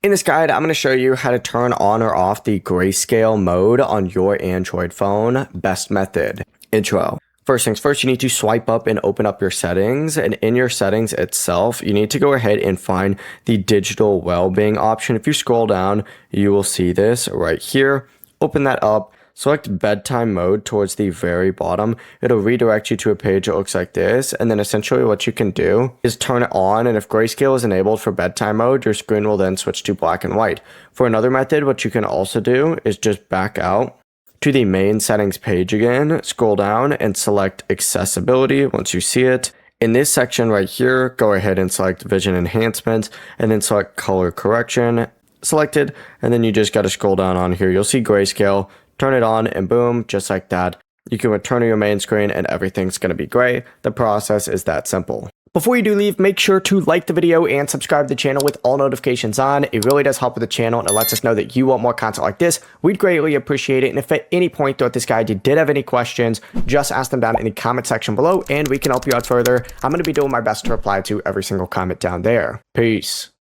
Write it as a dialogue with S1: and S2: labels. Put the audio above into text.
S1: In this guide, I'm going to show you how to turn on or off the grayscale mode on your Android phone. Best method. Intro. First things first, you need to swipe up and open up your settings. And in your settings itself, you need to go ahead and find the digital well-being option. If you scroll down, you will see this right here. Open that up. Select bedtime mode towards the very bottom. It'll redirect you to a page that looks like this. And then essentially what you can do is turn it on. And if grayscale is enabled for bedtime mode, your screen will then switch to black and white. For another method, what you can also do is just back out to the main settings page again, scroll down and select accessibility once you see it. In this section right here, go ahead and select vision enhancement and then select color correction selected. And then you just got to scroll down on here. You'll see grayscale. Turn it on and boom, just like that. You can return to your main screen and everything's going to be gray. The process is that simple. Before you do leave, make sure to like the video and subscribe to the channel with all notifications on. It really does help with the channel and it lets us know that you want more content like this. We'd greatly appreciate it. And if at any point throughout this guide you did have any questions, just ask them down in the comment section below and we can help you out further. I'm going to be doing my best to reply to every single comment down there. Peace.